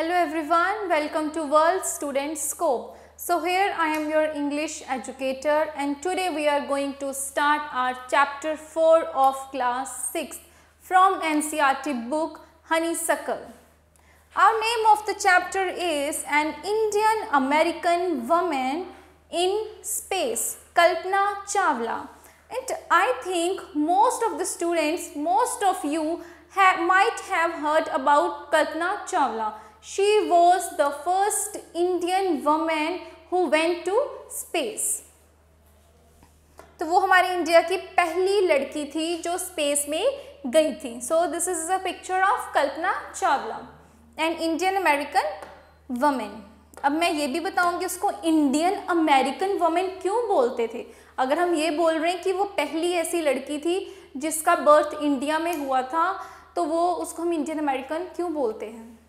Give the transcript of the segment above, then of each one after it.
Hello everyone, welcome to World Student Scope. So here I am your English educator and today we are going to start our chapter 4 of class 6 from NCERT book Honeysuckle. Our name of the chapter is An Indian American Woman in Space, Kalpana Chawla. And I think most of the students, most of you might have heard about Kalpana Chawla. She was the first Indian woman who went to space. तो वो हमारे India की पहली लड़की थी जो space में गई थी. So this is a picture of Kalpana Chawla, an Indian American woman. अब मैं ये भी बताऊंगी उसको इंडियन अमेरिकन वुमेन क्यों बोलते थे. अगर हम ये बोल रहे हैं कि वो पहली ऐसी लड़की थी जिसका बर्थ इंडिया में हुआ था तो वो उसको हम इंडियन अमेरिकन क्यों बोलते हैं.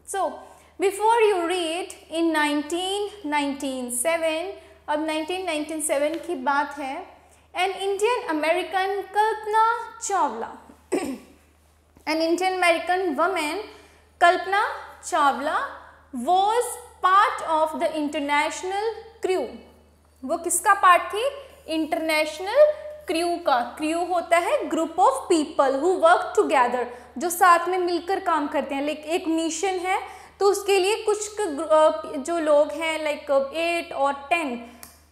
So before you read in 1997, अब 1997 की बात है. An Indian American Kalpana Chawla, an Indian American woman Kalpana Chawla was part of the international crew. वो किसका पार्ट थी? इंटरनेशनल क्रू का. क्रू होता है group of people who work together, जो साथ में मिलकर काम करते हैं. लाइक एक मिशन है तो उसके लिए कुछ जो लोग हैं लाइक 8 और 10.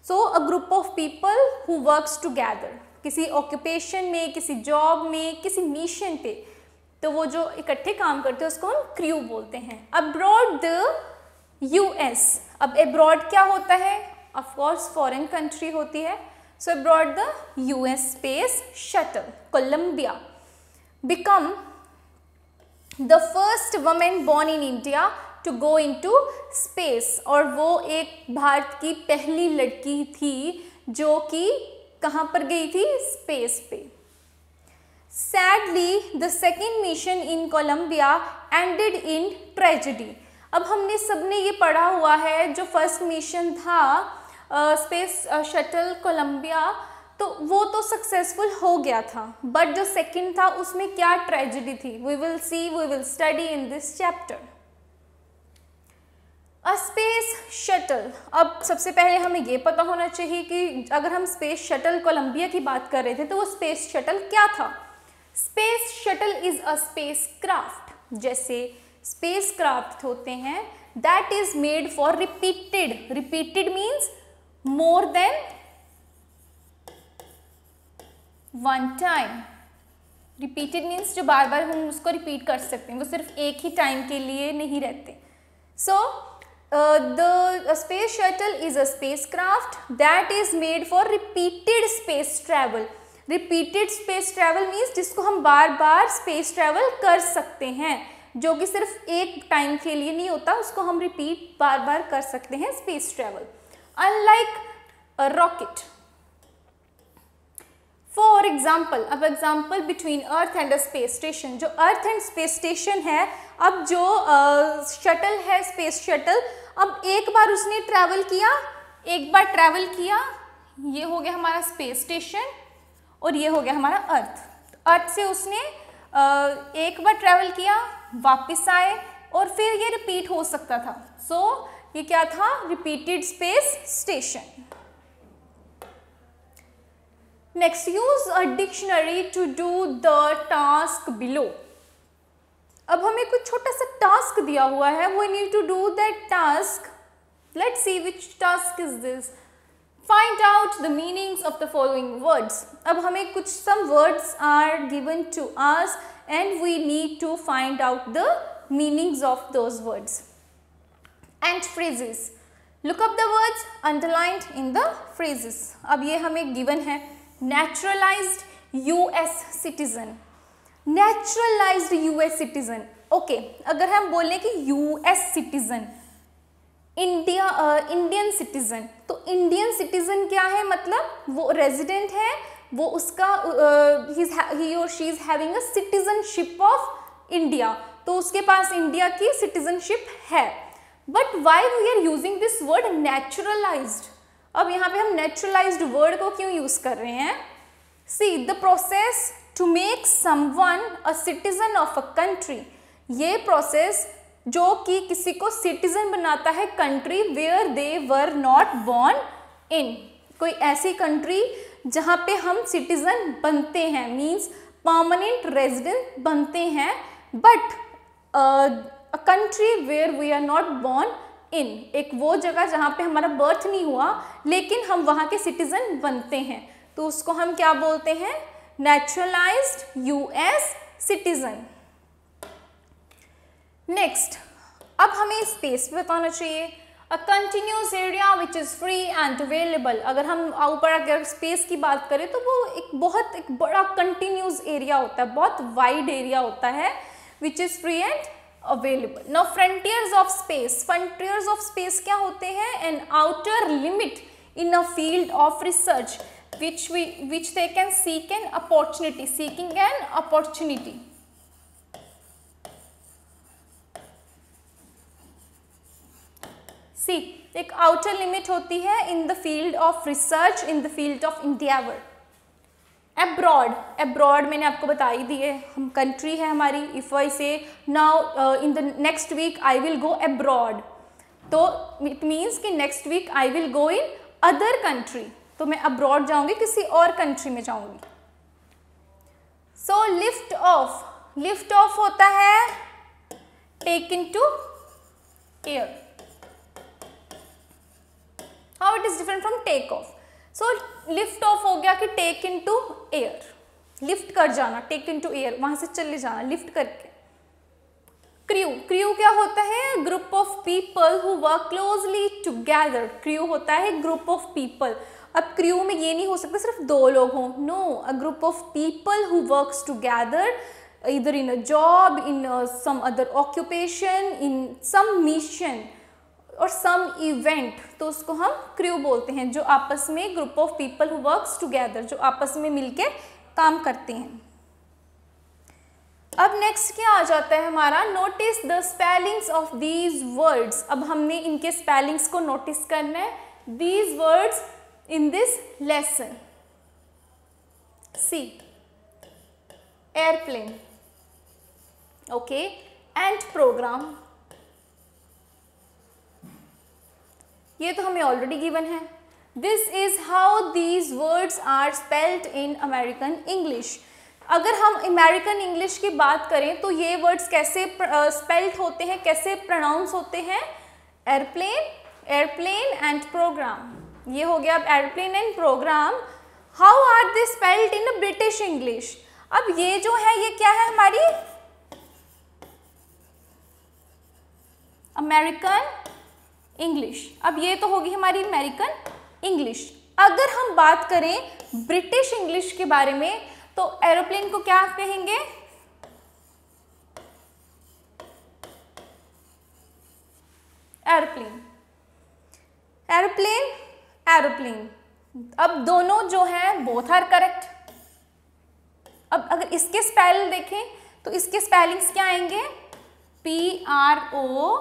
So a group of people who works together, किसी ऑक्यूपेशन में, किसी जॉब में, किसी मिशन पे, तो वो जो इकट्ठे काम करते हैं उसको हम क्रू बोलते हैं. Abroad the US. अब अब्रॉड क्या होता है? ऑफ कोर्स फॉरेन कंट्री होती है. So abroad the US space shuttle Columbia become the first woman born in India to go into space. और वो एक भारत की पहली लड़की थी जो कि कहाँ पर गई थी? स्पेस पे. Sadly, the second mission in Colombia ended in tragedy. अब हमने सबने ये पढ़ा हुआ है जो फर्स्ट मिशन था स्पेस शटल कोलंबिया, तो वो तो सक्सेसफुल हो गया था, बट जो सेकंड था उसमें क्या ट्रेजेडी थी? We will see, we will study in this chapter. A space shuttle. अब सबसे पहले हमें ये पता होना चाहिए कि अगर हम स्पेस शटल कोलंबिया की बात कर रहे थे तो वो स्पेस शटल क्या था? Space shuttle is a space craft. जैसे स्पेस क्राफ्ट होते हैं that is made for repeated. Repeated means more than one time. Repeated means जो बार बार हम उसको रिपीट कर सकते हैं, वो सिर्फ एक ही टाइम के लिए नहीं रहते. So the space shuttle is a space craft that is made for repeated space travel. Repeated space travel means जिसको हम बार बार स्पेस ट्रैवल कर सकते हैं, जो कि सिर्फ एक टाइम के लिए नहीं होता, उसको हम रिपीट बार बार कर सकते हैं space travel. Unlike a rocket. For example, अब example between earth and a space station. जो अर्थ एंड स्पेस स्टेशन है, अब जो शटल है स्पेस शटल, अब एक बार उसने ट्रैवल किया, एक बार ट्रैवल किया, ये हो गया हमारा स्पेस स्टेशन और ये हो गया हमारा अर्थ. अर्थ से उसने एक बार ट्रैवल किया, वापस आए और फिर ये रिपीट हो सकता था. सो ये क्या था? Repeated space station. Next, use a dictionary to do the task below. अब हमें कुछ छोटा सा टास्क दिया हुआ है. We need to do that task. Let's see which task is this. Find out the meanings of the following words. अब हमें कुछ some words are given to us and we need to find out the meanings of those words. And phrases. Look up the words underlined in the phrases. अब ये हमें given है. Naturalized US citizen. Naturalized US citizen. Okay, अगर हम बोलें कि US citizen, Indian citizen, तो Indian citizen क्या है? मतलब वो रेजिडेंट है, वो उसका ही और she is having a citizenship of India, तो उसके पास इंडिया की सिटीजनशिप है. But why we are using this word naturalised? अब यहाँ पे हम नेचुरलाइज्ड वर्ड को क्यों यूज कर रहे हैं? See the process to make someone a citizen of a country. ये प्रोसेस जो कि किसी को सिटीजन बनाता है country where they were not born in. कोई ऐसी कंट्री जहाँ पे हम सिटीजन बनते हैं, मीन्स परमानेंट रेजिडेंट बनते हैं, but a country where we are not born in, एक वो जगह जहाँ पे हमारा बर्थ नहीं हुआ लेकिन हम वहाँ के सिटीजन बनते हैं, तो उसको हम क्या बोलते हैं, नेचुरलाइज्ड यूएस सिटीजन। नेक्स्ट, अब हमें स्पेस भी बताना चाहिए। A continuous area which is free and available. अगर हम ऊपर अगर स्पेस की बात करें तो वो एक बड़ा कंटिन्यूस एरिया होता है, बहुत वाइड एरिया होता है, which is free and available. Now frontiers of space, frontiers of space क्या होते हैं, an outer limit in a field of research which they can seek an opportunity, seeking an opportunity. See, एक outer limit होती है in the field of research, in the field of endeavour. Abroad, abroad मैंने आपको बता ही दी है, हम country है हमारी। If I say now in the next week I will go abroad, तो इट मीन्स कि next week I will go in other country, तो मैं अब्रॉड जाऊंगी, किसी और कंट्री में जाऊंगी। So lift off, lift off होता है take into air. How it is different from take off. So lift off हो गया कि take into air, lift कर जाना, टेक इन टू एयर, वहां से चले जाना लिफ्ट करके। क्रू, क्रू क्या होता है, group of people who work closely together. Crew होता है ग्रुप ऑफ पीपल। अब क्रू में ये नहीं हो सकता सिर्फ दो लोग हों, no, a group of people who works together either in a job, in some other occupation, in some mission और some event, तो उसको हम क्रू बोलते हैं, जो आपस में group of people who works together, जो आपस में मिलके काम करते हैं। अब नेक्स्ट क्या आ जाता है हमारा, notice the spellings of these words. अब हमने इनके स्पेलिंग्स को नोटिस करना है, these words in this lesson. See, airplane, okay, and program, ये तो हमें ऑलरेडी गिवन है। This is how these words are spelled in American English. अगर हम अमेरिकन इंग्लिश की बात करें तो ये वर्ड्स कैसे स्पेल्ड होते हैं, कैसे प्रोनाउंस होते हैं, एयरप्लेन, एयरप्लेन एंड प्रोग्राम। ये हो गया अब airplane and programme. How are they spelled in British English. अब ये जो है ये क्या है हमारी अमेरिकन इंग्लिश। अब ये तो होगी हमारी अमेरिकन इंग्लिश। अगर हम बात करें ब्रिटिश इंग्लिश के बारे में तो एरोप्लेन को क्या कहेंगे, एरोप्लेन, एरोप्लेन, एरोप्लेन। अब दोनों जो है बोथ आर करेक्ट। अब अगर इसके स्पेल देखें तो इसके स्पेलिंग्स क्या आएंगे, PROGRAME।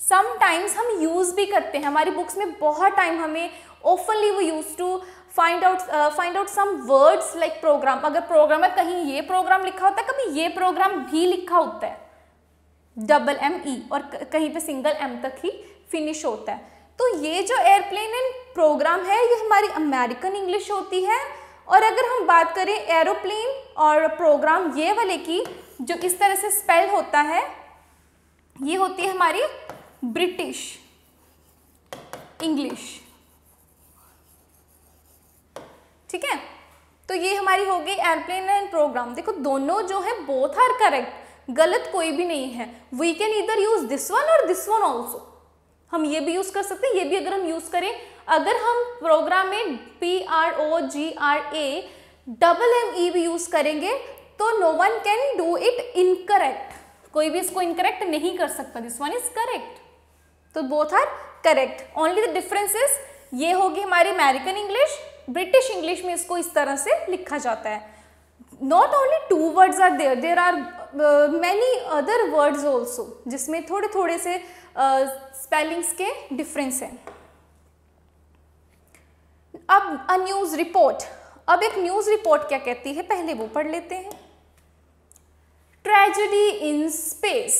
समटाइम्स हम यूज भी करते हैं, हमारी बुक्स में बहुत टाइम हमें ऑफनली वो use to find out some words like programme. अगर प्रोग्राम है कहीं ये प्रोग्राम लिखा होता है, कभी ये प्रोग्राम भी लिखा होता है ME, और कहीं पे सिंगल M तक ही फिनिश होता है। तो ये जो एयरप्लेन एंड प्रोग्राम है ये हमारी अमेरिकन इंग्लिश होती है। और अगर हम बात करें एरोप्लेन और प्रोग्राम ये वाले की, जो इस तरह से स्पेल होता है, ये होती है हमारी ब्रिटिश इंग्लिश। ठीक है, तो ये हमारी हो गई एयरप्लेन एंड प्रोग्राम। देखो दोनों जो है बोथ आर करेक्ट, गलत कोई भी नहीं है। वी कैन इधर यूज दिस वन और दिस वन ऑल्सो, हम ये भी यूज कर सकते हैं, ये भी अगर हम यूज करें। अगर हम प्रोग्राम में PROGRAME भी यूज करेंगे तो no one can do it incorrect, कोई भी इसको इनकरेक्ट नहीं कर सकता। दिस वन इज करेक्ट, तो both are correct. Only the difference is ये होगी हमारी अमेरिकन इंग्लिश, ब्रिटिश इंग्लिश में इसको इस तरह से लिखा जाता है। Not only 2 words are there, there are many other words also, जिसमें थोड़े थोड़े से स्पेलिंग्स के डिफरेंस हैं। अब अ न्यूज़ रिपोर्ट, अब एक न्यूज़ रिपोर्ट क्या कहती है पहले वो पढ़ लेते हैं। Tragedy in space.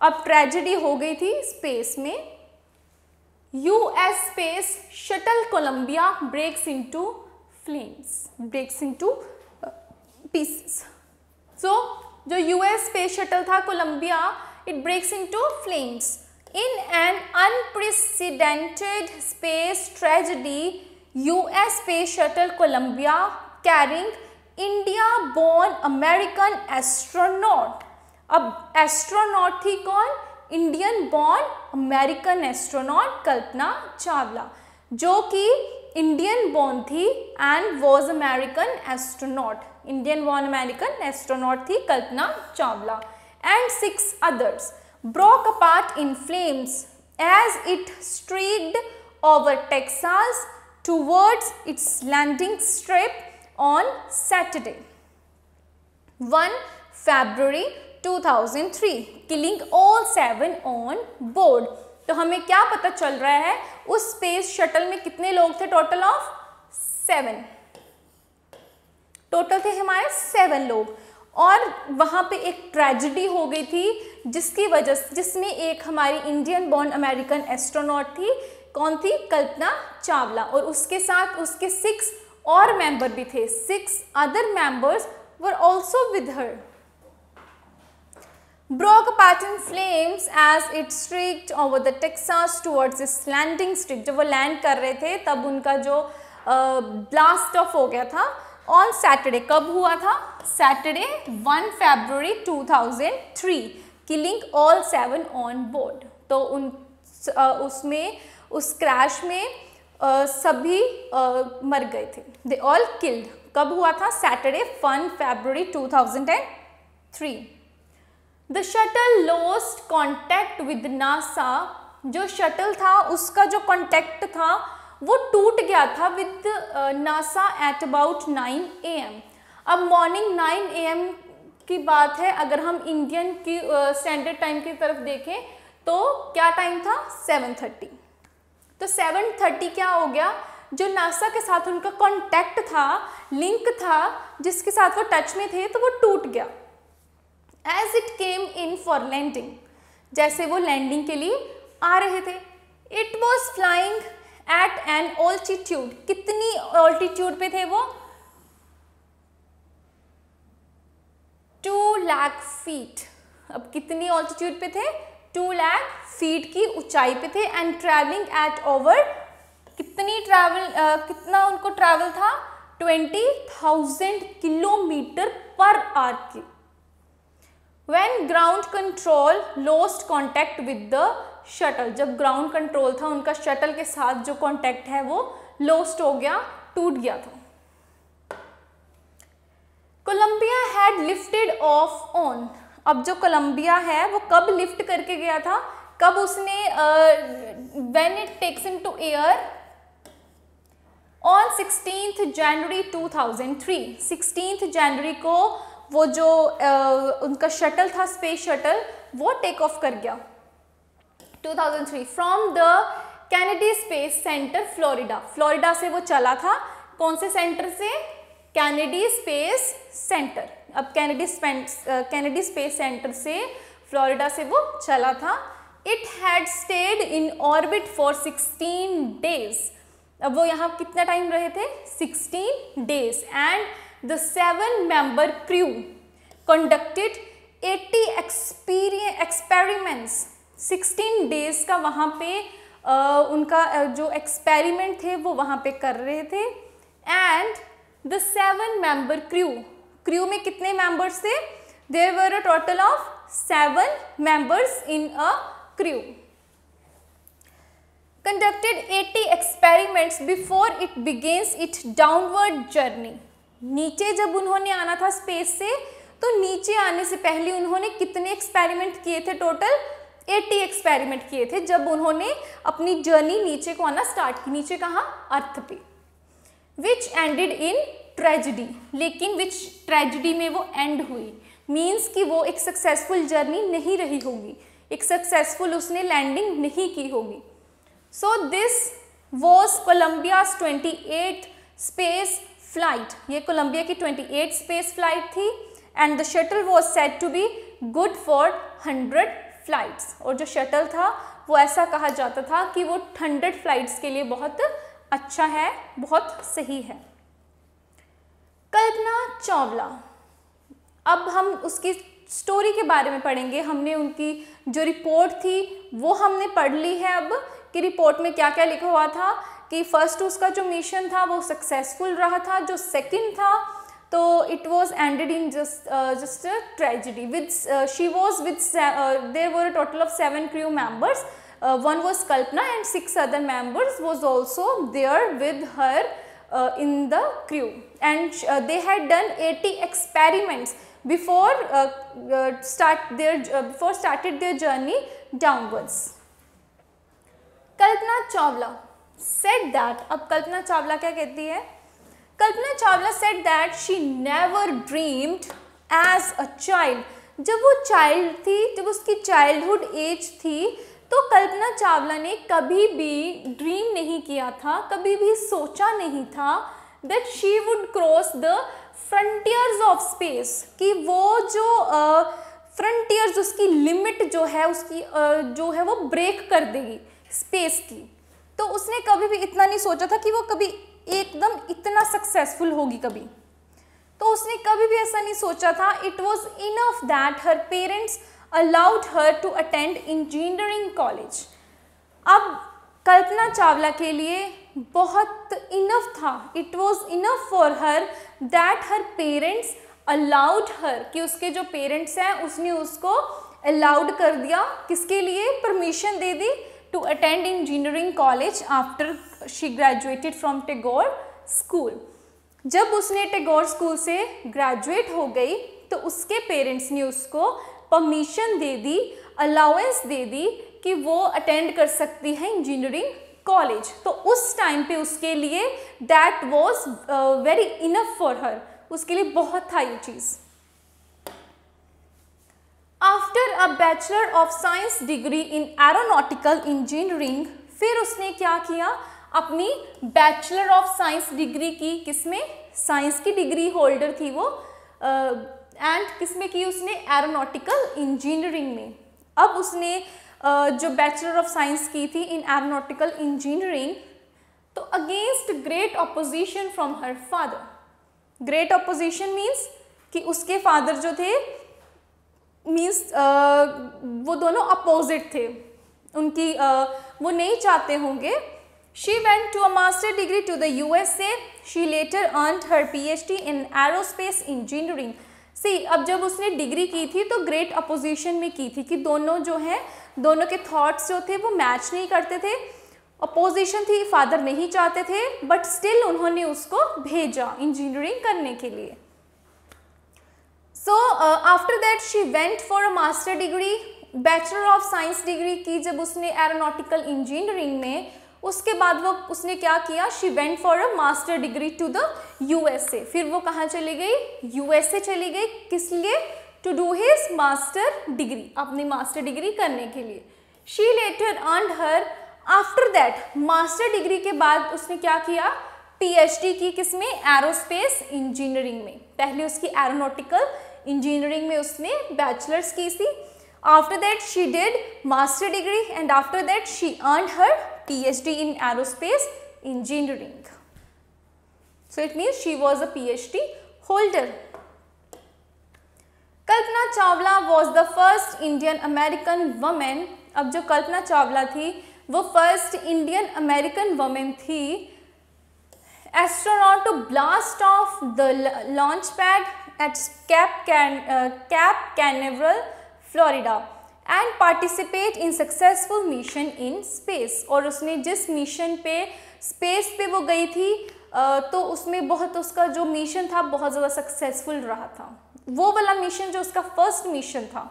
अब ट्रेजेडी हो गई थी स्पेस में। US space shuttle Columbia breaks into flames, breaks into pieces. So जो यूएस स्पेस शटल था Columbia, it breaks into flames in an unprecedented space tragedy. US space shuttle Columbia carrying India-born American astronaut। अब astronaut थी कौन? Indian born American astronaut Kalpana Chawla, जो कि Indian born थी and was American astronaut. Indian born American astronaut थी Kalpana Chawla and 6 others broke apart in flames as it streaked over Texas towards its landing strip on Saturday, 1 February 2003, killing all 7 on board। तो हमें क्या पता चल रहा है, उस स्पेस शटल में कितने लोग थे? टोटल ऑफ 7, टोटल थे हमारे 7 लोग। और वहाँ पे एक ट्रेजेडी हो गई थी जिसकी वजह से, जिसमें एक हमारी इंडियन बॉर्न अमेरिकन एस्ट्रोनॉट थी। कौन थी? कल्पना चावला। और उसके साथ उसके 6 और मेंबर भी थे। 6 other members were also with her। Broke apart in flames as it streaked over the Texas towards its landing strip। जब वो लैंड कर रहे थे तब उनका जो ब्लास्ट ऑफ हो गया था ऑन सैटरडे। कब हुआ था? Saturday 1 February 2003, killing all 7 on board. तो उसमें उस क्रैश में सभी मर गए थे। They all killed. कब हुआ था? Saturday 1 February 2003। The shuttle lost contact with NASA. जो शटल था उसका जो कॉन्टैक्ट था वो टूट गया था with NASA at about 9 AM। अब मॉर्निंग 9 AM की बात है। अगर हम इंडियन की स्टैंडर्ड टाइम की तरफ देखें तो क्या टाइम था? 7:30। तो 7:30 क्या हो गया? जो नासा के साथ उनका कॉन्टैक्ट था, लिंक था, जिसके साथ वो टच में थे, तो वो टूट गया। As it came in for landing, जैसे वो लैंडिंग के लिए आ रहे थे। It was flying at an altitude. कितनी ऑल्टीट्यूड पे थे वो? 2 लाख फीट। अब कितनी ऑल्टीट्यूड पे थे? 2 लाख फीट की ऊंचाई पे थे एंड ट्रैवलिंग एट ओवर, कितना उनको ट्रैवल था? 20,000 किलोमीटर पर आवर की। When ground control lost contact with the shuttle, जब ग्राउंड कंट्रोल था उनका शटल के साथ जो कॉन्टैक्ट है वो लॉस्ट हो गया, टूट गया था। Columbia had lifted off on. अब जो कोलंबिया है वो कब लिफ्ट करके गया था? कब उसने when it takes into air on 16th January 2003। 16th जनवरी को वो जो उनका शटल था, स्पेस शटल, वो टेक ऑफ कर गया 2003 from the Kennedy space centre Florida. Florida से वो चला था। कौन से सेंटर से? Kennedy space centre. अब कैनेडी स्पेस सेंटर से फ्लोरिडा से वो चला था। It had stayed in orbit for 16 days। अब वो यहाँ कितना टाइम रहे थे? 16 days and the 7-member crew conducted 80 experiments। 16 days का वहाँ पे उनका जो एक्सपेरिमेंट थे वो वहाँ पे कर रहे थे। एंड the 7-member crew में कितने मेंबर्स थे? there were a total of 7 members in a crew। conducted 80 experiments before it begins its downward journey। नीचे जब उन्होंने आना था स्पेस से, तो नीचे आने से पहले उन्होंने कितने एक्सपेरिमेंट किए थे? टोटल 80 एक्सपेरिमेंट किए थे जब उन्होंने अपनी जर्नी नीचे को आना स्टार्ट की। नीचे कहाँ? अर्थ पे। विच एंडेड इन ट्रेजेडी। लेकिन विच ट्रेजेडी में वो एंड हुई, मीन्स कि वो एक सक्सेसफुल जर्नी नहीं रही होगी, एक सक्सेसफुल उसने लैंडिंग नहीं की होगी। So this was Columbia's 28th space flight. ये कोलंबिया की 28th स्पेस फ्लाइट थी and the shuttle was said to be good for 100 flights, और जो शटल था वो ऐसा कहा जाता था कि वो 100 फ्लाइट्स के लिए बहुत अच्छा है, बहुत सही है। कल्पना चावला, अब हम उसकी स्टोरी के बारे में पढ़ेंगे। हमने उनकी जो रिपोर्ट थी वो हमने पढ़ ली है अब, कि रिपोर्ट में क्या क्या लिखा हुआ था, कि फर्स्ट उसका जो मिशन था वो सक्सेसफुल रहा था, जो सेकंड था तो it was ended in just tragedy with she was with there were a total of 7 crew members, one was Kalpana and 6 other members was also there with her in the crew, and they had done 80 experiments before started their journey downwards. Kalpana Chawla said that, अब कल्पना चावला क्या कहती है? Kalpana Chawla said that she never dreamed as a child. जब वो child थी, जब उसकी childhood as थी, तो कल्पना चावला ने कभी भी ड्रीम नहीं किया था, कभी भी सोचा नहीं था that she would cross the frontiers of space, कि वो जो फ्रंटियर्स, उसकी लिमिट जो है, उसकी जो है वो ब्रेक कर देगी स्पेस की। तो उसने कभी भी इतना नहीं सोचा था कि वो कभी एकदम इतना सक्सेसफुल होगी कभी, तो उसने कभी भी ऐसा नहीं सोचा था। It was enough that her parents allowed her to attend engineering college. अब कल्पना चावला के लिए बहुत इनफ था, it was enough for her that her parents allowed her, कि उसके जो पेरेंट्स हैं उसने उसको अलाउड कर दिया, किसके लिए? Permission they the to attend engineering college after she graduated from Tagore school. जब उसने टैगोर स्कूल से ग्रेजुएट हो गई तो उसके पेरेंट्स ने उसको परमिशन दे दी, अलाउंस दे दी कि वो अटेंड कर सकती है इंजीनियरिंग कॉलेज। तो उस टाइम पे उसके लिए that was very enough for her, उसके लिए बहुत था ये चीज़। After a bachelor of science degree in aeronautical engineering, फिर उसने क्या किया? अपनी बैचलर ऑफ साइंस डिग्री की, किसमें? साइंस की डिग्री होल्डर थी वो, एंड किसमें की उसने? एरोनॉटिकल इंजीनियरिंग में। अब उसने जो बैचलर ऑफ साइंस की थी इन एरोनॉटिकल इंजीनियरिंग, तो against great opposition from her father. Great opposition means कि उसके फादर जो थे मीन्स वो दोनों अपोजिट थे उनकी, वो नहीं चाहते होंगे। She went to a master degree to the USA. She later earned her PhD in aerospace engineering. See, अब जब उसने डिग्री की थी तो ग्रेट अपोजिशन में की थी, कि दोनों जो हैं, दोनों के थॉट्स जो थे वो मैच नहीं करते थे, अपोजिशन थी, फादर नहीं चाहते थे, बट स्टिल उन्होंने उसको भेजा इंजीनियरिंग करने के लिए। So after that she went for a master degree, bachelor of science degree की जब उसने एरोनॉटिकल इंजीनियरिंग में, उसके बाद वो उसने क्या किया? She went for a master degree to the USA. फिर वो कहाँ चली गई? USA चली गई, किस लिए? To do his master degree, अपनी मास्टर डिग्री करने के लिए। She later earned her, after that master degree के बाद उसने क्या किया? PhD की, किसमें? एरोस्पेस इंजीनियरिंग में। पहले उसकी एरोनॉटिकल इंजीनियरिंग में उसने बैचलर्स की थी, after that she did master degree, and after that she earned her PhD in aerospace engineering. So it means she was a PhD holder. Kalpana Chawla was the first Indian American woman. अब जो कल्पना चावला थी वो first Indian American women थी astronaut to blast off the launch pad at Cape Canaveral, Florida and participate in successful mission in space. और उसने जिस mission पे space पे वो गई थी तो उसमें बहुत, उसका जो मिशन था बहुत ज़्यादा सक्सेसफुल रहा था, वो वाला मिशन जो उसका फर्स्ट मिशन था।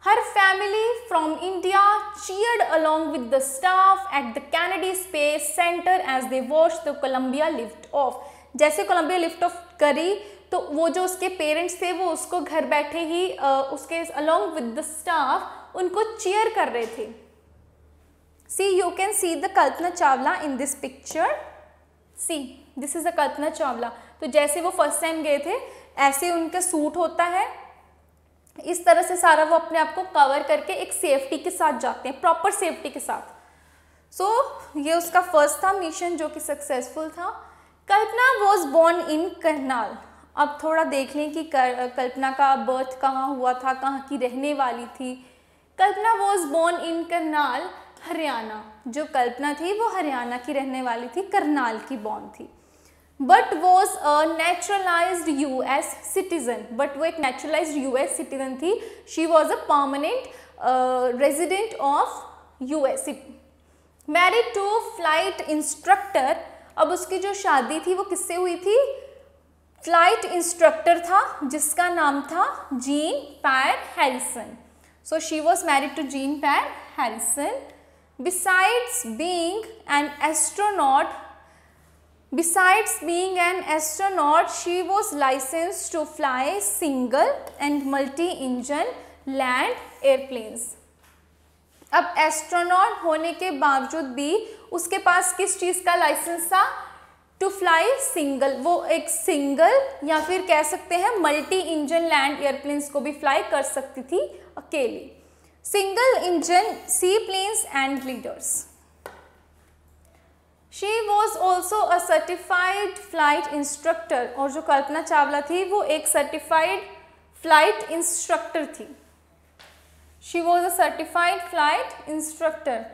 Her family from India cheered along with the staff at the Kennedy Space Center as they watched the Columbia lift off. जैसे कोलंबिया लिफ्ट ऑफ करी तो वो जो उसके पेरेंट्स थे वो उसको घर बैठे ही उसके अलॉन्ग विद द स्टाफ उनको चीयर कर रहे थे। See, you can see the Kalpana Chawla in this picture. See, this is the Kalpana Chawla. तो जैसे वो फर्स्ट टाइम गए थे ऐसे उनका सूट होता है, इस तरह से सारा वो अपने आप को कवर करके एक सेफ्टी के साथ जाते हैं, प्रॉपर सेफ्टी के साथ। सो ये उसका फर्स्ट था मिशन जो कि सक्सेसफुल था। कल्पना वॉज बोर्न इन करनाल। अब थोड़ा देख लें कि कल्पना का बर्थ कहाँ हुआ था, कहाँ की रहने वाली थी। Kalpana was born in Karnal, Haryana. जो कल्पना थी वो हरियाणा की रहने वाली थी, करनाल की बॉर्न थी। But was a naturalised US citizen, but वो एक नेचुरलाइज्ड US सिटीजन थी। She was a permanent resident of US। Married to flight instructor. अब उसकी जो शादी थी वो किससे हुई थी? फ्लाइट इंस्ट्रक्टर था जिसका नाम था Jean Pierre Harrison. So she was married to Jean Pierre Harrison. Besides being an astronaut, she was licensed to fly single and multi-engine land airplanes. अब एस्ट्रोनॉट होने के बावजूद भी उसके पास किस चीज़ का लाइसेंस था? To fly single. वो एक सिंगल या फिर कह सकते हैं मल्टी इंजन लैंड एयरप्लेन्स को भी फ्लाई कर सकती थी अकेली। Single engine sea planes and gliders. She was also a certified flight instructor. और जो कल्पना चावला थी वो एक सर्टिफाइड फ्लाइट इंस्ट्रक्टर थी। She was a certified flight instructor.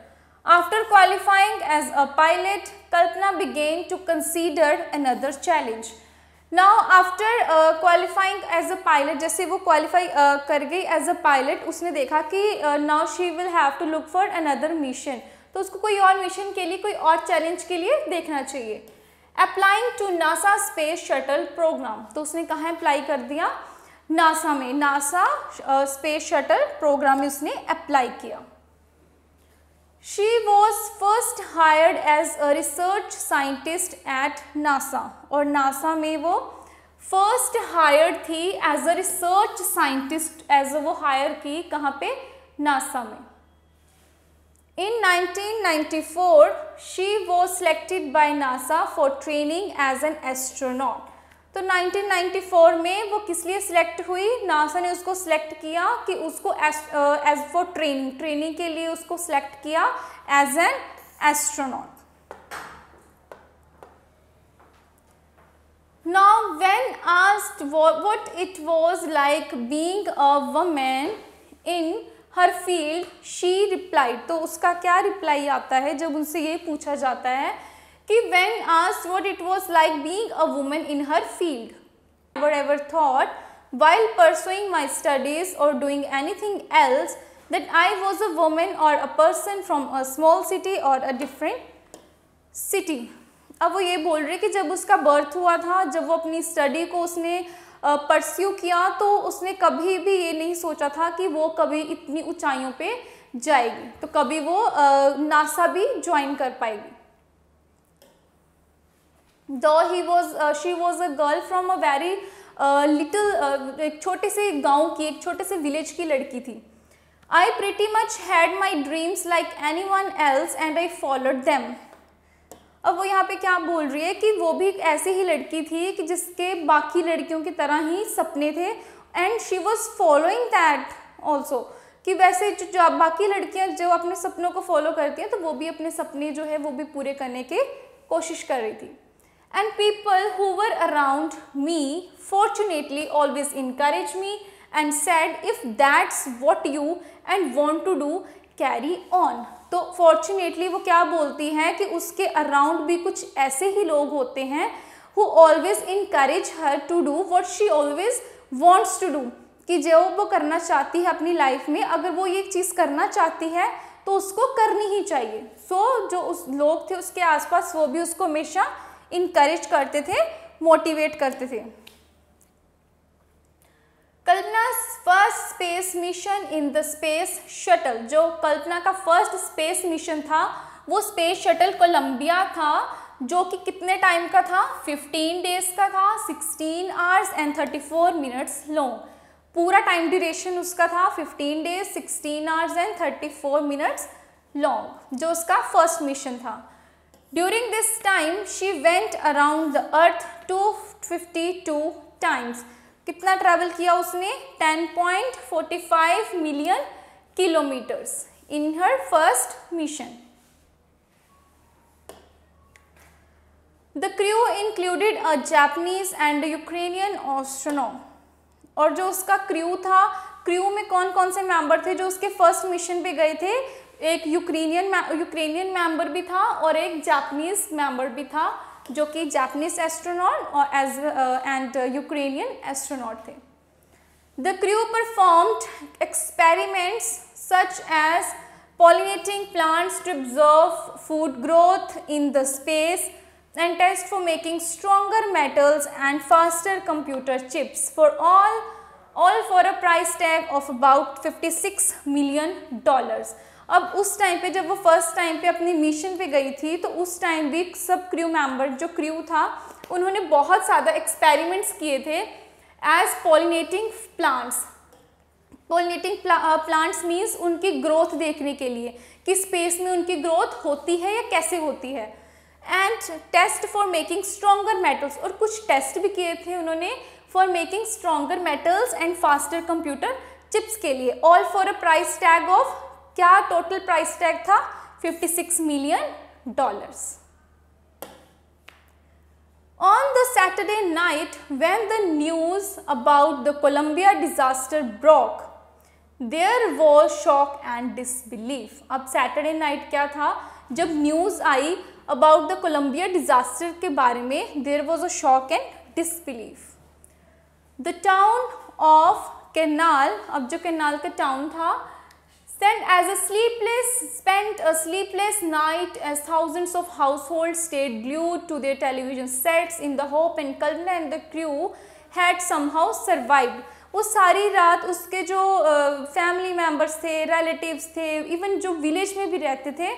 After qualifying as a pilot, Kalpana began to consider another challenge. Now after qualifying as a pilot, जैसे वो qualify कर गई एज अ पायलट, उसने देखा कि now she will have to look for another mission. तो उसको कोई और मिशन के लिए, कोई और चैलेंज के लिए देखना चाहिए। Applying to NASA space shuttle programme. तो उसने कहाँ अप्लाई कर दिया? नासा में। नासा स्पेस शटल प्रोग्राम में उसने अप्लाई किया। She was first hired as a research scientist at NASA. और नासा में वो फर्स्ट हायर्ड थी as a research scientist. As वो हायर की कहाँ पे? नासा में। In 1994, she was selected by NASA for training as an astronaut. तो 1994 में वो किस लिए सिलेक्ट हुई? नासा ने उसको सिलेक्ट किया कि उसको एज फॉर ट्रेनिंग के लिए उसको सिलेक्ट किया as an astronaut. Now when asked what it was like being a woman in her field, she replied. तो उसका क्या रिप्लाई आता है जब उनसे ये पूछा जाता है कि when asked what it was like being a woman in her field, never ever thought while pursuing my studies or doing anything else that I was a woman or a person from a small city or a different city। अब वो ये बोल रही है कि जब उसका birth हुआ था, जब वो अपनी स्टडी को उसने परस्यू किया, तो उसने कभी भी ये नहीं सोचा था कि वो कभी इतनी ऊंचाइयों पे जाएगी, तो कभी वो नासा भी ज्वाइन कर पाएगी। Though she was a girl from a very little, एक छोटे से गांव की, एक छोटे से विलेज की लड़की थी। I pretty much had my dreams like anyone else and I followed them। अब वो यहाँ पे क्या बोल रही है कि वो भी एक ऐसी ही लड़की थी कि जिसके बाकी लड़कियों की तरह ही सपने थे, and she was following that also. कि वैसे जो बाकी लड़कियाँ जो अपने सपनों को फॉलो करती हैं, तो वो भी अपने सपने जो है वो भी पूरे करने की कोशिश कर रही थी। And people who were around me fortunately always encourage me and said if that's what you and want to do carry on. तो फॉर्चुनेटली वो क्या बोलती हैं कि उसके अराउंड भी कुछ ऐसे ही लोग होते हैं who always encourage her to do what she always wants to do. कि जो वो करना चाहती है अपनी लाइफ में, अगर वो ये चीज़ करना चाहती है तो उसको करनी ही चाहिए। जो उस लोग थे उसके आसपास, वो भी उसको हमेशा इनकरेज करते थे, मोटिवेट करते थे। Kalpana first space mission in the space shuttle. जो कल्पना का फर्स्ट स्पेस मिशन था वो स्पेस शटल कोलंबिया था, जो कि कितने टाइम का था? 15 डेज का था, 16 आवर्स एंड 34 मिनट्स लॉन्ग। पूरा टाइम ड्यूरेशन उसका था 15 days, 16 hours and 34 minutes long, जो उसका फर्स्ट मिशन था। During this time she went around the earth 252 times. कितना ट्रैवल किया उसने? 10.45 million kilometres in her first mission. The crew included a Japanese and Ukrainian astronaut. और जो उसका crew था, क्रू में कौन कौन से मेंबर थे जो उसके फर्स्ट मिशन पे गए थे? एक यूक्रेनियन मेंबर भी था और एक जापानीज मेंबर भी था, जो कि जापानीज एस्ट्रोनॉट और एंड यूक्रेनियन एस्ट्रोनॉट थे। The crew performed experiments such as pollinating plants to observe food growth in the space and test for making stronger metals and faster computer chips for all for a price tag of about $56 million। अब उस time पे जब वो first time पे अपनी mission पे गई थी तो उस टाइम भी सब क्रू मेंबर, जो क्रू था, उन्होंने बहुत ज़्यादा एक्सपेरिमेंट्स किए थे as pollinating plants. Pollinating plants means उनकी ग्रोथ देखने के लिए कि स्पेस में उनकी ग्रोथ होती है या कैसे होती है। And test for making stronger metals, और कुछ टेस्ट भी किए थे उन्होंने for making stronger metals and faster computer chips के लिए। All for a price tag of, क्या टोटल प्राइस टैग था? $56 million। On the Saturday night when the news about the Columbia disaster broke, there was shock and disbelief। अब Saturday night क्या था? जब news आई about the Columbia disaster के बारे में, there was a shock and disbelief। The town of canal, अब जो कैनाल का टाउन था, spent a sleepless night as thousands of households stayed glued to their television sets in the hope and Kalpana and the crew had somehow survived। वो सारी रात उसके जो family members थे, रिलेटिव्स थे, इवन जो विलेज में भी रहते थे,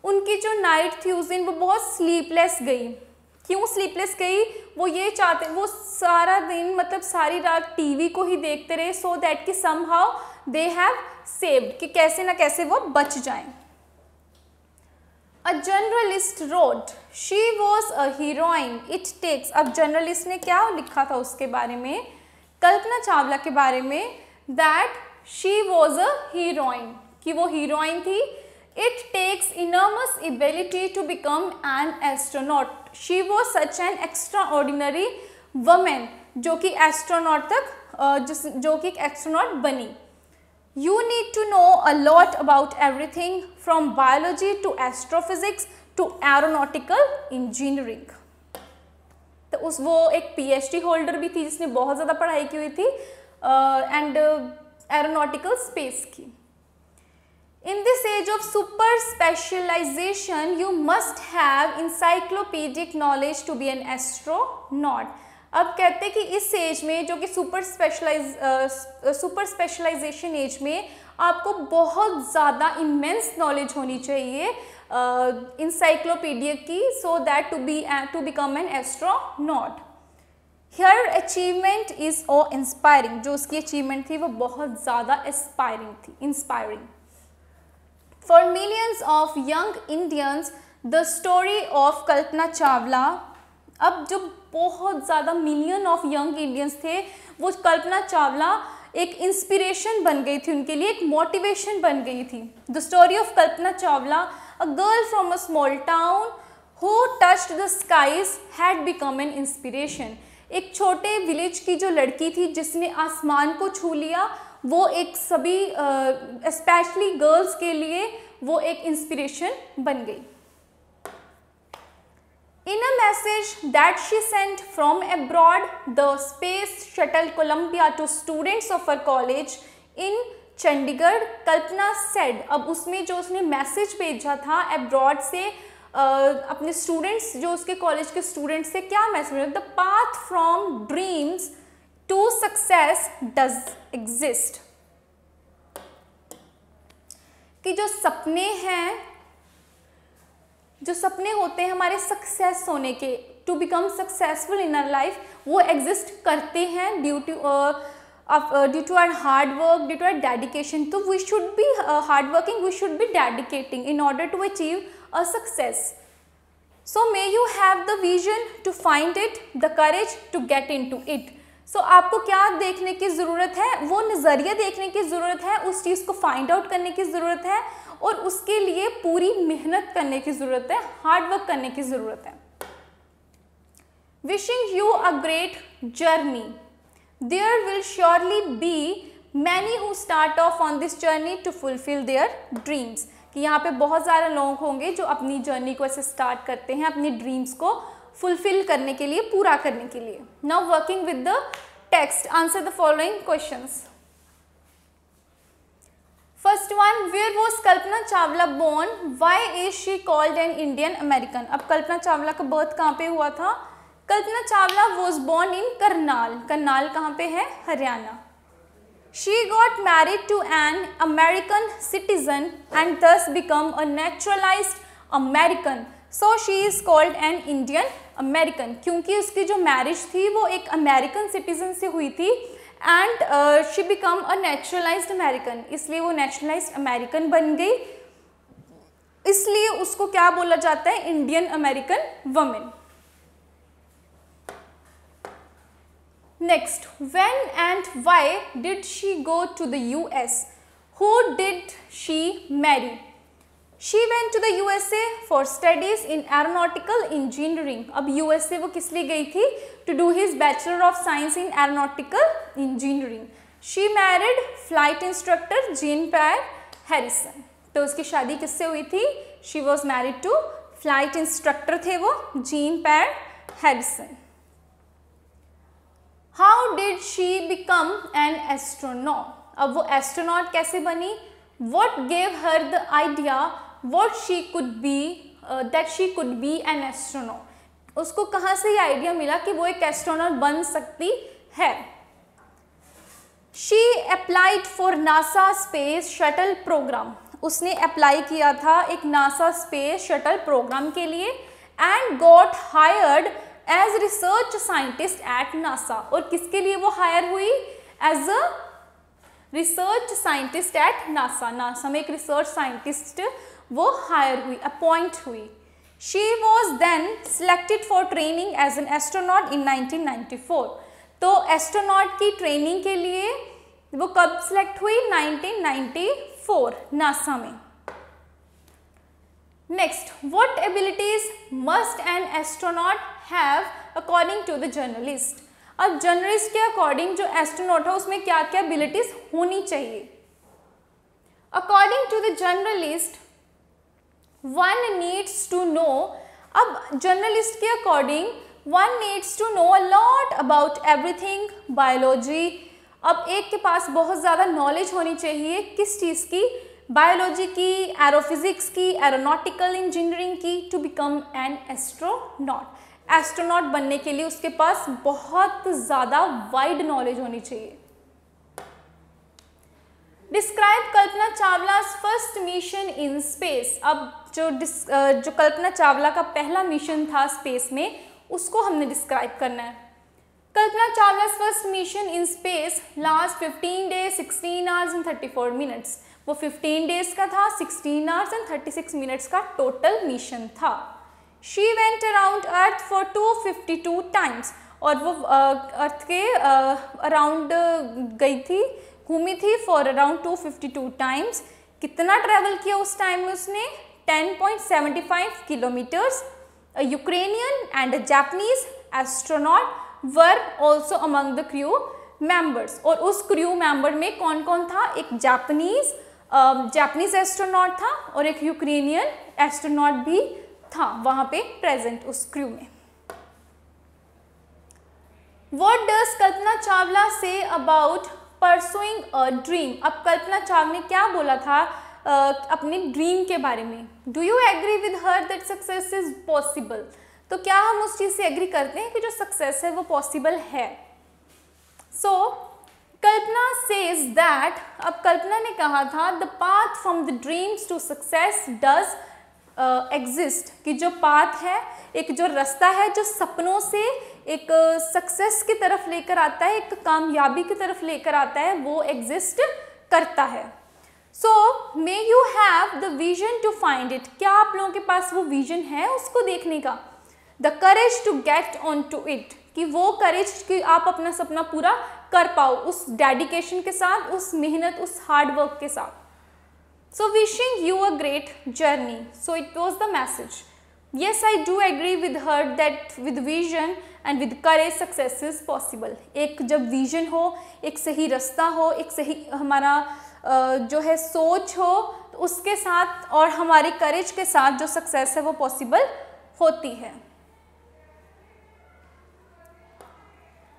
उनकी जो नाइट थी उस दिन वो बहुत स्लीपलेस गई। क्यों स्लीपलेस गई? वो ये चाहते, वो सारा दिन मतलब सारी रात टीवी को ही देखते रहे, सो दैट कि समहाउ दे हैव सेव्ड, कि कैसे ना कैसे वो बच जाएं। A journalist wrote she was a heroine it takes. अब जर्नलिस्ट ने क्या लिखा था उसके बारे में, कल्पना चावला के बारे में, that she was a heroine, कि वो हीरोइन थी। It takes enormous ability to become an astronaut. She was such an extraordinary women, जो कि एस्ट्रोनॉट तक जो कि एस्ट्रोनॉट बनी। You need to know a lot about everything from biology to astrophysics to aeronautical engineering। तो वो एक PhD holder भी थी जिसने बहुत ज़्यादा पढ़ाई की हुई थी एंड एरोनॉटिकल स्पेस की। In this age of super specialization, you must have encyclopedic knowledge to be an astronaut। अब कहते हैं कि इस एज में, जो कि सुपर स्पेशलाइजेशन एज में, आपको बहुत ज़्यादा इमेंस नॉलेज होनी चाहिए इंसाइक्लोपीडिया की, so that to become an astronaut. Her achievement is oh inspiring. जो उसकी अचीवमेंट थी वो बहुत ज़्यादा inspiring. For millions of young Indians the story of Kalpana Chawla. अब जो बहुत ज़्यादा मिलियन ऑफ यंग इंडियंस थे, वो कल्पना चावला एक इंस्पिरेशन बन गई थी उनके लिए, एक मोटिवेशन बन गई थी। The story of Kalpana Chawla, a girl from a small town who touched the skies had become an inspiration. एक छोटे विलेज की जो लड़की थी जिसने आसमान को छू लिया, वो एक सभी स्पेशली गर्ल्स के लिए वो एक इंस्पिरेशन बन गई। In a message that she sent from abroad, the space shuttle Columbia to students of her college in Chandigarh, Kalpana said। अब उसमें जो उसने मैसेज भेजा था अब्रॉड से अपने स्टूडेंट्स, जो उसके कॉलेज के स्टूडेंट्स से, क्या message? The path from dreams to success does exist. कि जो सपने हैं, जो सपने होते हैं हमारे सक्सेस होने के, to become successful in our life, वो एग्जिस्ट करते हैं due to our hard work, due to our dedication. तो we should be hard working, we should be dedicating in order to achieve a success. So may you have the vision to find it, the courage to get in to it. So आपको क्या देखने की ज़रूरत है, वो नज़रिया देखने की ज़रूरत है, उस चीज़ को फाइंड आउट करने की ज़रूरत है और उसके लिए पूरी मेहनत करने की ज़रूरत है, हार्ड वर्क करने की ज़रूरत है। Wishing you a great journey, there will surely be many who start off on this journey to fulfil their dreams, कि यहाँ पे बहुत सारे लोग होंगे जो अपनी जर्नी को ऐसे स्टार्ट करते हैं अपनी ड्रीम्स को फुलफिल करने के लिए, पूरा करने के लिए। Now working with the text, answer the following questions. First one, where was Kalpana Chawla born, why is she called an Indian American. अब कल्पना चावला का बर्थ कहाँ पे हुआ था? Kalpana Chawla was born in Karnal, Karnal कहाँ पे है? Haryana. She got married to an American citizen and thus become a naturalized American. So she is called an Indian American. क्योंकि उसकी जो मैरिज थी वो एक अमेरिकन सिटीजन से हुई थी and she become a naturalised American, इसलिए वो नेचुरलाइज्ड अमेरिकन बन गई, इसलिए उसको क्या बोला जाता है? Indian American women. Next, when and why did she go to the US? Who did she marry? She went to the USA for studies in aeronautical engineering. अब USA वो किस लिए गई थी? To do his Bachelor of Science in Aeronautical Engineering. She married flight instructor Jean-Pierre Harrison. तो उसकी शादी किससे हुई थी? She was married to flight instructor थे वो Jean-Pierre Harrison. How did she become an astronaut? अब वो एस्ट्रोनॉट कैसे बनी? What gave her the idea what she could be that she could be an astronaut? उसको कहाँ से ये आइडिया मिला कि वो एक एस्ट्रोनॉट बन सकती है? She applied for NASA space shuttle program. उसने अप्लाई किया था एक नासा स्पेस शटल प्रोग्राम के लिए and got hired as research scientist at NASA. और किसके लिए वो हायर हुई? As a research scientist at NASA, NASA में एक रिसर्च साइंटिस्ट वो हायर हुई, अपॉइंट हुई। She was then selected for training as an astronaut in 1994। तो एस्ट्रोनॉट की ट्रेनिंग के लिए वो कब सिलेक्ट हुई? 1994 नासा में। Next, what abilities must an astronaut have according to the journalist. अब जर्नलिस्ट के अकॉर्डिंग जो एस्ट्रोनॉट है उसमें क्या क्या एबिलिटीज होनी चाहिए? According to the journalist one needs to know, अब जर्नलिस्ट के according one needs to know a lot about everything biology. अब एक के पास बहुत ज़्यादा नॉलेज होनी चाहिए किस चीज़ की? बायोलॉजी की, एरोफिजिक्स की, एरोनॉटिकल इंजीनियरिंग की, to become an astronaut. Astronaut बनने के लिए उसके पास बहुत ज़्यादा वाइड नॉलेज होनी चाहिए। Describe Kalpana Chawla first mission in space. अब जो कल्पना चावला का पहला मिशन था स्पेस में, उसको हमने डिस्क्राइब करना है। Kalpana Chawla first mission in space last 15 days 16 hours and 34 minutes। वो 15 days का था, 16 hours and 36 minutes का टोटल मिशन था। She went around Earth for 252 times। और वो अर्थ के अराउंड गई थी, घूमी थी फॉर अराउंड 252 टाइम्स। कितना ट्रेवल किया उस टाइम में उसने? 10.75 kilometres. Ukrainian and a Japanese astronaut were also among the crew members. और उस क्रू मेंबर में कौन कौन था? एक जापानीज एस्ट्रोनॉट था और एक यूक्रेनियन एस्ट्रोनॉट भी था वहाँ पे प्रेजेंट उस क्रू में। What does Kalpana Chawla say about pursuing a dream. अब कल्पना चावला ने क्या बोला था अपने ड्रीम के बारे में? Do you agree with her that success is possible. तो क्या हम उस चीज़ से एग्री करते हैं कि जो सक्सेस है वो पॉसिबल है? सो कल्पना सेज दैट, अब कल्पना ने कहा था the path from the dreams to success does exist, कि जो पाथ है, एक जो रास्ता है जो सपनों से एक सक्सेस की तरफ लेकर आता है, एक कामयाबी की तरफ लेकर आता है, वो एग्जिस्ट करता है। So may you have the vision to find it. क्या आप लोगों के पास वो विजन है उसको देखने का? The courage to get on to it, कि वो करेज कि आप अपना सपना पूरा कर पाओ उस डेडिकेशन के साथ, उस मेहनत, उस हार्ड वर्क के साथ. So wishing you a great journey. So it was the message. Yes, I do agree with her that with vision and with courage success is possible. एक जब विजन हो, एक सही रास्ता हो, एक सही हमारा जो है सोच हो, तो उसके साथ और हमारी करेज के साथ जो सक्सेस है वो पॉसिबल होती है.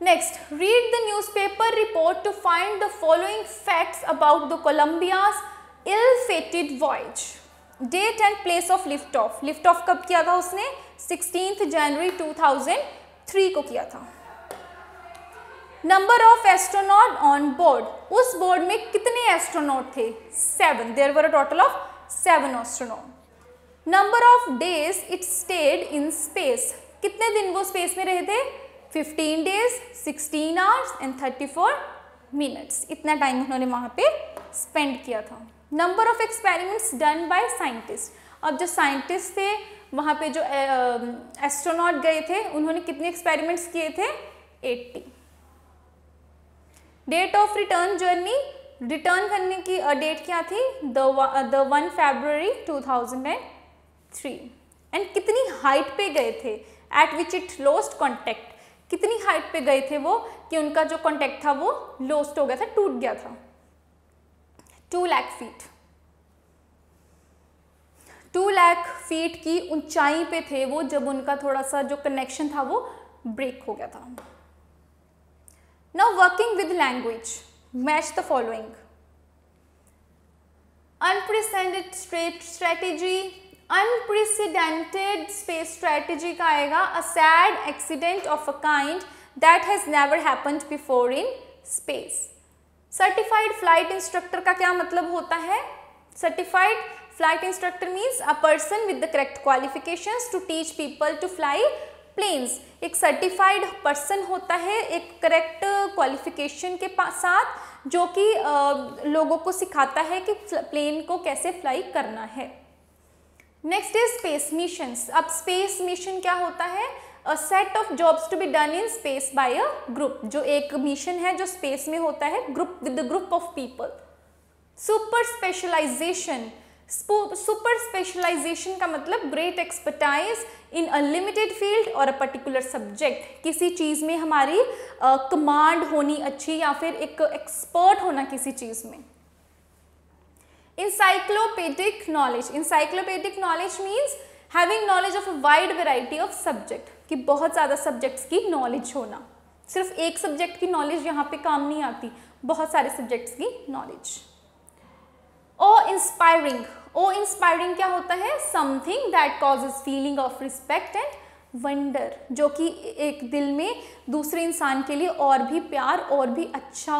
Next, read the newspaper report to find the following facts about the Columbia's ill-fated voyage. Date and place of lift-off. Lift-off कब किया था उसने? 16th January 2003 को किया था. Number of astronaut on board. उस बोर्ड में कितने एस्ट्रोनॉट थे? 7. There were a total of 7 astronaut. Number of days it stayed in space. कितने दिन वो स्पेस में रहे थे? 15 days, 16 hours and 34 minutes. इतना टाइम उन्होंने वहाँ पे स्पेंड किया था. Number of experiments done by scientist. अब जो साइंटिस्ट थे वहाँ पे जो एस्ट्रोनॉट गए थे उन्होंने कितने एक्सपेरिमेंट्स किए थे? 80. Date of return journey, return करने की डेट क्या थी? The 1 February 2003. एंड कितनी हाइट पे गए थे? At which it lost contact. कितनी हाइट पे गए थे वो कि उनका जो कॉन्टेक्ट था वो लॉस्ट हो गया था, टूट गया था? 2 लाख फीट. 2 लाख फीट की ऊंचाई पे थे वो जब उनका थोड़ा सा जो कनेक्शन था वो ब्रेक हो गया था. Now working with language, match the following. Unprecedented strategy, unprecedented space strategy का आएगा a sad accident of a kind that has never happened before in space. Certified flight instructor का क्या मतलब होता है? Certified flight instructor means a person with the correct qualifications to teach people to fly planes. एक certified person होता है एक correct qualification के साथ जो कि लोगों को सिखाता है कि प्लेन को कैसे फ्लाई करना है. Next is space missions. अब स्पेस मिशन क्या होता है? A set of jobs to be done in space by a group. जो एक मिशन है जो स्पेस में होता है group with the group of people. Super specialization. Super specialization का मतलब great expertise in a limited field और अ पर्टिकुलर सब्जेक्ट. किसी चीज़ में हमारी कमांड होनी अच्छी या फिर एक एक्सपर्ट होना किसी चीज़ में. Encyclopedic knowledge. Encyclopedic knowledge means having knowledge of a wide variety of subject. कि बहुत ज़्यादा सब्जेक्ट्स की नॉलेज होना. सिर्फ एक सब्जेक्ट की नॉलेज यहाँ पे काम नहीं आती, बहुत सारे सब्जेक्ट्स की नॉलेज. ओ इंस्पायरिंग. ओ इंस्पायरिंग क्या होता है? Something that causes feeling of respect and wonder. जो कि एक दिल में दूसरे इंसान के लिए और भी प्यार और भी अच्छा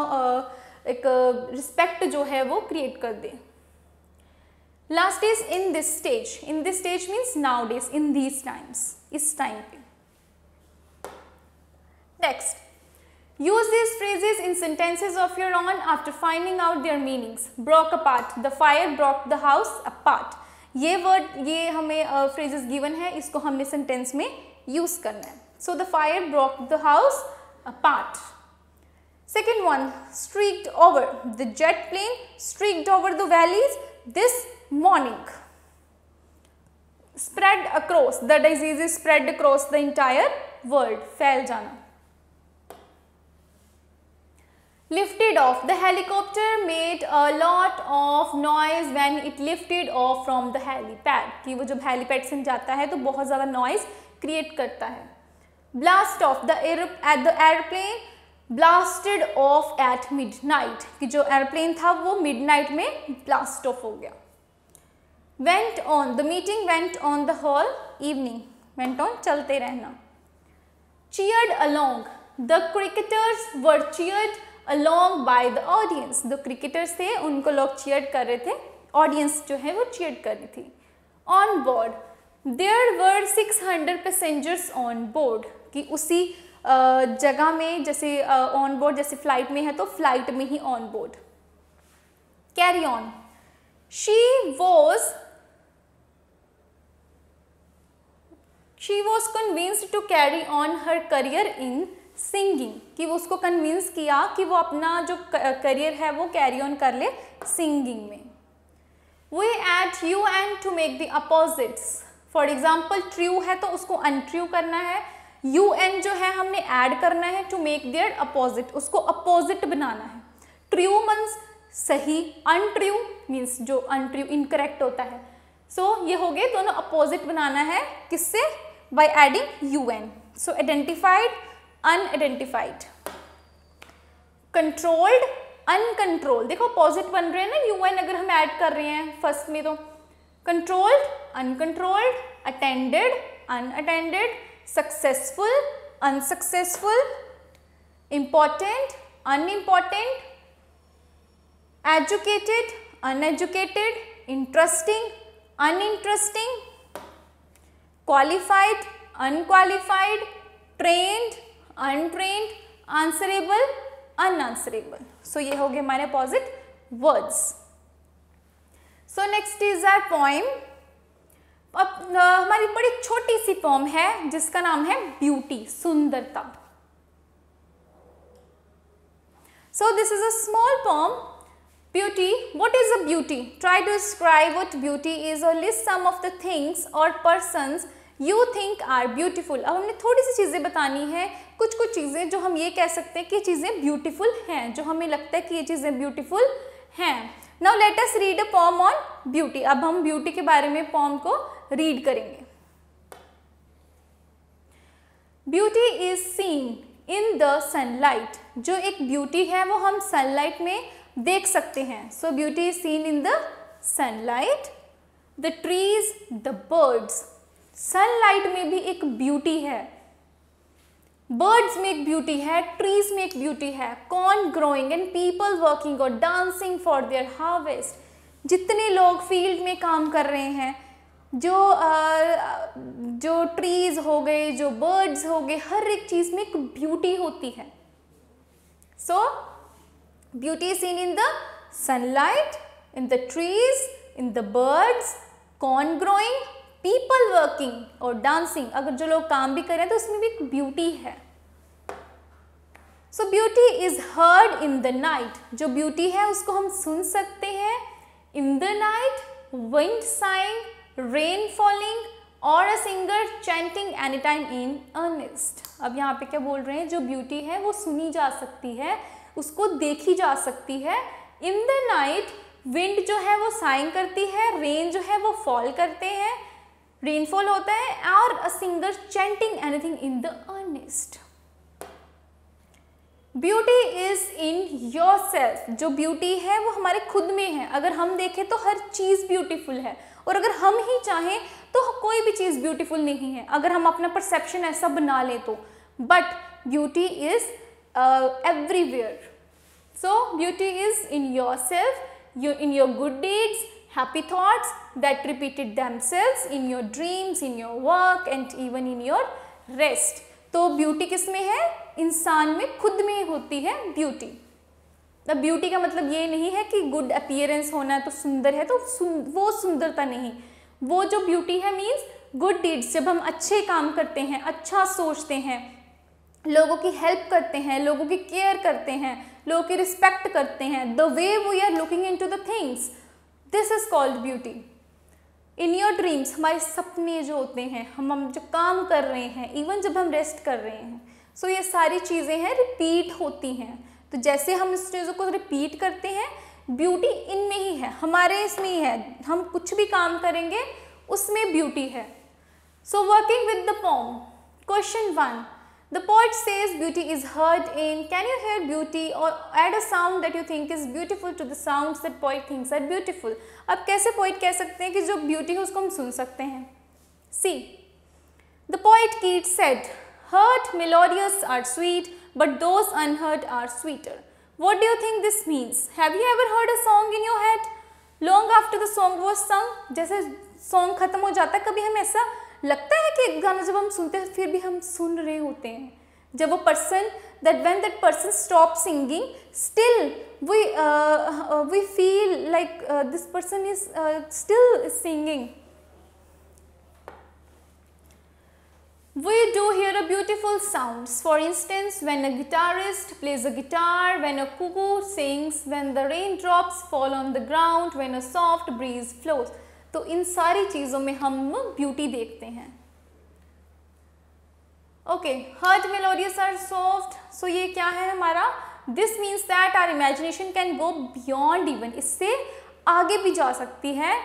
एक रिस्पेक्ट जो है वो क्रिएट कर दे. Last is in this stage. In this stage means now days, in these times, इस टाइम पे. Next, use these phrases in sentences of your own after finding out their meanings. Broke apart. The fire broke the house apart. ये word, ये हमें phrases given है, इसको हमने sentence में use करना है. So the fire broke the house apart. Second one, streaked over. The jet plane streaked over the valleys this morning. Spread across. The disease is spread across the entire world. फैल जाना. Lifted off. The helicopter made a lot of noise when it lifted off from the helipad. कि वो जब helipad से जाता है तो बहुत ज़्यादा नॉइज क्रिएट करता है. Blast off. The airplane blasted off at midnight. कि जो एयरप्लेन था वो midnight में blast off हो गया. Went on. The meeting went on the whole evening. Went on चलते रहना. Cheered along. The cricketers were cheered along by the audience. जो क्रिकेटर्स थे उनको लोग चीयर कर रहे थे, ऑडियंस जो है वो चीयर कर रही थी. On board. There were 600 passengers on board. कि उसी जगह में जैसे ऑन बोर्ड जैसे फ्लाइट में है तो फ्लाइट में ही on board. Carry on. She was she was convinced to carry on her career in singing, कि वो उसको कन्विंस किया कि वो अपना जो करियर है वो कैरी ऑन कर ले सिंगिंग में। We add U N to make the opposites, for example true है तो उसको अनट्रू करना है, यू एन जो है हमने ऐड करना है टू मेक देयर अपोजिट, उसको अपोजिट बनाना है। ट्रू मीन्स सही, अनट्रू मीन्स जो अनट्रू इनकरेक्ट होता है। सो ये हो गए दोनों अपोजिट बनाना है, किससे? By adding U N. So identified, unidentified, controlled, uncontrolled, देखो अपोजिट बन रहे हैं ना यू एन अगर हम ऐड कर रहे हैं फर्स्ट में, तो controlled, uncontrolled, attended, unattended, successful, unsuccessful, important, unimportant, educated, uneducated, interesting, uninteresting, qualified, unqualified, trained, untrained, answerable, unanswerable. So ये हो गए हमारे opposite words. So next is our poem. अब हमारी बड़ी छोटी सी पोएम है जिसका नाम है ब्यूटी, सुंदरता। So this is a small poem. Beauty, what is a beauty? Try to describe what beauty is or list some of the things or persons you think are beautiful. अब हमने थोड़ी सी चीज़ें बतानी है, कुछ कुछ चीज़ें जो हम ये कह सकते हैं कि चीज़ें ब्यूटीफुल हैं, जो हमें लगता है कि ये चीज़ें ब्यूटीफुल हैं। Now let us read a poem on beauty. अब हम ब्यूटी के बारे में पोम को रीड करेंगे। Beauty is seen in the sunlight. जो एक ब्यूटी है वो हम सनलाइट में देख सकते हैं। सो beauty is seen in the sunlight, the trees, the birds. Sunlight में भी एक ब्यूटी है, बर्ड्स में एक ब्यूटी है, ट्रीज में एक ब्यूटी है, corn growing and people working और डांसिंग फॉर देयर हार्वेस्ट। जितने लोग फील्ड में काम कर रहे हैं, जो ट्रीज हो गए, जो बर्ड्स हो गए, हर एक चीज में एक ब्यूटी होती है। सो beauty is seen in the sunlight, in the trees, in the birds, corn growing, people working और dancing। अगर जो लोग काम भी कर रहे हैं तो उसमें भी एक ब्यूटी है। So beauty is heard in the night। जो ब्यूटी है उसको हम सुन सकते हैं in the night, wind sighing, rain falling or a singer chanting anytime in earnest। अब यहाँ पे क्या बोल रहे हैं, जो ब्यूटी है वो सुनी जा सकती है, उसको देखी जा सकती है। इन द नाइट विंड जो है वो साइंग करती है, रेन जो है वो फॉल करते हैं, रेनफॉल होता है, और a singer chanting anything in the earnest. Beauty is in yourself. जो ब्यूटी है वो हमारे खुद में है। अगर हम देखें तो हर चीज़ ब्यूटीफुल है, और अगर हम ही चाहें तो कोई भी चीज़ ब्यूटीफुल नहीं है, अगर हम अपना परसेप्शन ऐसा बना लें तो। But beauty is everywhere. So beauty is in yourself, in your good deeds, happy thoughts that repeated themselves, in your dreams, in your work and even in your rest. तो ब्यूटी किस में है? इंसान में, खुद में होती है ब्यूटी। द ब्यूटी का मतलब ये नहीं है कि गुड अपीयरेंस होना है तो सुंदर है, तो वो सुंदरता नहीं। वो जो ब्यूटी है मीन्स गुड डीड्स, जब हम अच्छे काम करते हैं, अच्छा सोचते हैं, लोगों की हेल्प करते हैं, लोगों की केयर करते हैं, लोगों की रिस्पेक्ट करते हैं, the way we are looking into the things, this is called beauty. In your dreams, हमारे सपने जो होते हैं, हम जो काम कर रहे हैं, इवन जब हम रेस्ट कर रहे हैं, सो ये सारी चीज़ें हैं रिपीट होती हैं। तो जैसे हम इस चीज़ों को रिपीट करते हैं, ब्यूटी इनमें ही है, हमारे इसमें ही है। हम कुछ भी काम करेंगे उसमें ब्यूटी है। So working with the pome, question 1, the poet says beauty is heard in, can you hear beauty or add a sound that you think is beautiful to the sounds that poet thinks are beautiful। अब कैसे poet कह सकते हैं कि जो beauty है उसको हम सुन सकते हैं। See, the poet Keats said, heard melodious are sweet but those unheard are sweeter। What do you think this means? Have you ever heard a song in your head long after the song was sung? जैसे song खत्म हो जाता है, कभी हम ऐसा लगता है कि एक गाना जब हम सुनते हैं फिर भी हम सुन रहे होते हैं, जब वो person when that person stops singing, still we feel like this person is still singing। We do hear a beautiful sounds. For instance, when a guitarist plays a guitar, when a cuckoo sings, when the raindrops fall on the ground, when a soft breeze flows. तो इन सारी चीज़ों में हम beauty देखते हैं. Okay, heard melodious are soft. So ये क्या है हमारा? This means that our imagination can go beyond even. इससे आगे भी जा सकती है.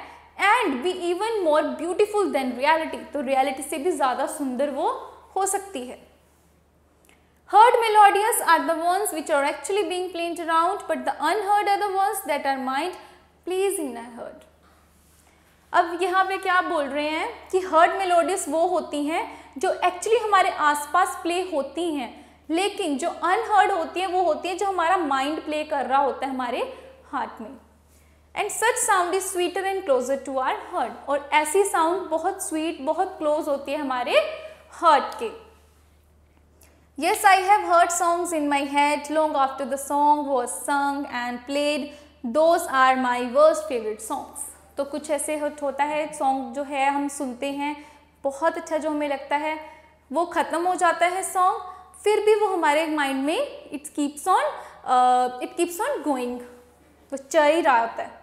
And be even more beautiful than reality. तो reality से भी ज़्यादा सुंदर वो हो सकती है. Heard melodious are the ones which are actually being played around, but the unheard are the ones that are mind pleasing and heard. अब यहाँ पे क्या बोल रहे हैं कि heard melodious वो होती हैं जो actually हमारे आसपास play होती हैं, लेकिन जो unheard होती है वो होती है जो हमारा mind play कर रहा होता है हमारे heart में. And such sound is sweeter and closer to our heart. और ऐसी साउंड बहुत स्वीट, बहुत क्लोज होती है हमारे हर्ट के. Yes, I have heard songs in my head long after the song was sung and played. Those are my worst favourite songs. तो कुछ ऐसे होता है, सॉन्ग जो है हम सुनते हैं, बहुत अच्छा जो हमें लगता है, वो ख़त्म हो जाता है सॉन्ग, फिर भी वो हमारे माइंड में इट कीप्स ऑन गोइंग, वो चल ही रहा होता है.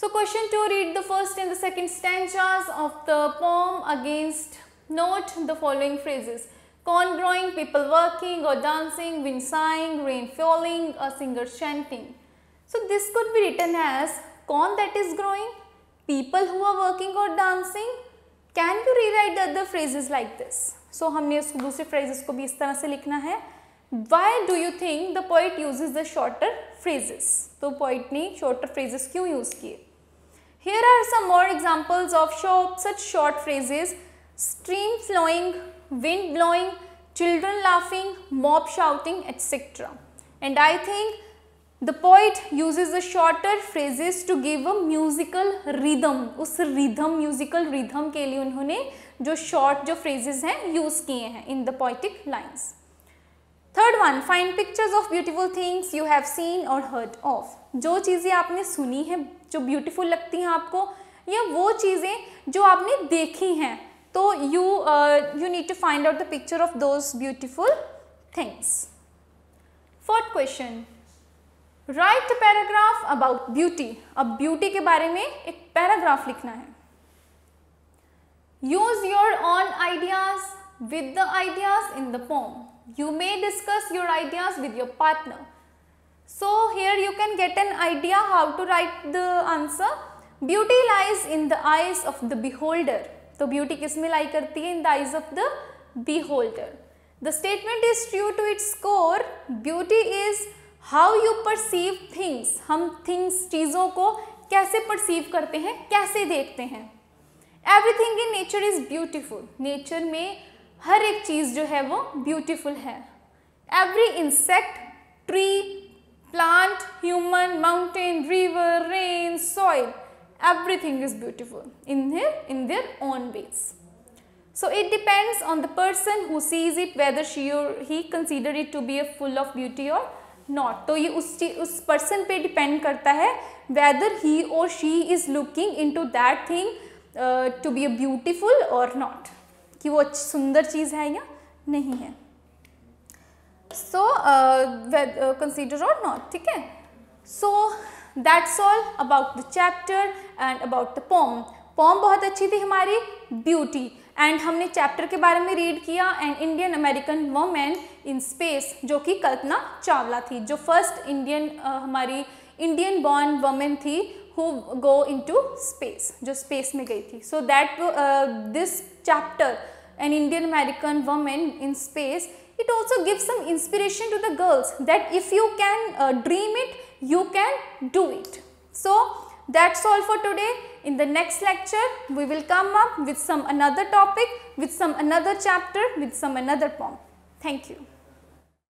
So question 2, read the first and the second stanzas of the poem against. Note the following phrases. Corn growing, people working or dancing, wind sighing, rain falling, a singer chanting. So this could be written as corn that is growing, people who are working or dancing. Can you rewrite the other phrases like this? So हमने उसको दूसरे phrases को भी इस तरह से लिखना है. Why do you think the poet uses the shorter phrases? तो poet ने shorter phrases क्यों use किए? Here are some more examples of such short phrases. Stream flowing, wind blowing, children laughing, mob shouting, etc. And I think the poet uses the shorter phrases to give a musical rhythm. उस rhythm, musical rhythm के लिए उन्होंने जो short जो phrases हैं use किए हैं in the poetic lines. Third one, find pictures of beautiful things you have seen or heard of. जो चीज़ें आपने सुनी हैं, जो beautiful लगती हैं आपको, या वो चीज़ें जो आपने देखी हैं, तो you need to find out the picture of those beautiful things. Fourth question, write a paragraph about beauty. अब beauty के बारे में एक paragraph लिखना है. Use your own ideas with the ideas in the poem. You may discuss your ideas with your partner. So here you can get an idea how to write the answer. Beauty lies in the eyes of the beholder. तो beauty किस में lie करती है? In the eyes of the beholder. The statement is true to its core. Beauty is how you perceive things. हम things, चीज़ों को कैसे perceive करते हैं, कैसे देखते हैं. Everything in nature is beautiful. Nature में हर एक चीज़ जो है वो ब्यूटीफुल है. Every insect, tree, plant, human, mountain, river, rain, soil, everything is beautiful in their own ways. So it depends on the person who sees it whether she or he consider it to be a full of beauty or not. तो ये उस person पे depend करता है whether he or she is looking into that thing to be a beautiful or not. कि वो सुंदर चीज़ है या नहीं है. So consider or not, ठीक है. So that's all about the chapter and about the poem. Poem बहुत अच्छी थी हमारी, beauty, and हमने chapter के बारे में read किया and Indian American woman in space, जो कि कल्पना चावला थी, जो first हमारी Indian born woman थी who go into space, जो space में गई थी. So that this chapter, an Indian American woman in space, it also gives some inspiration to the girls that if you can dream it, you can do it. So that's all for today. In the next lecture, we will come up with some another topic, with some another chapter, with some another poem. Thank you.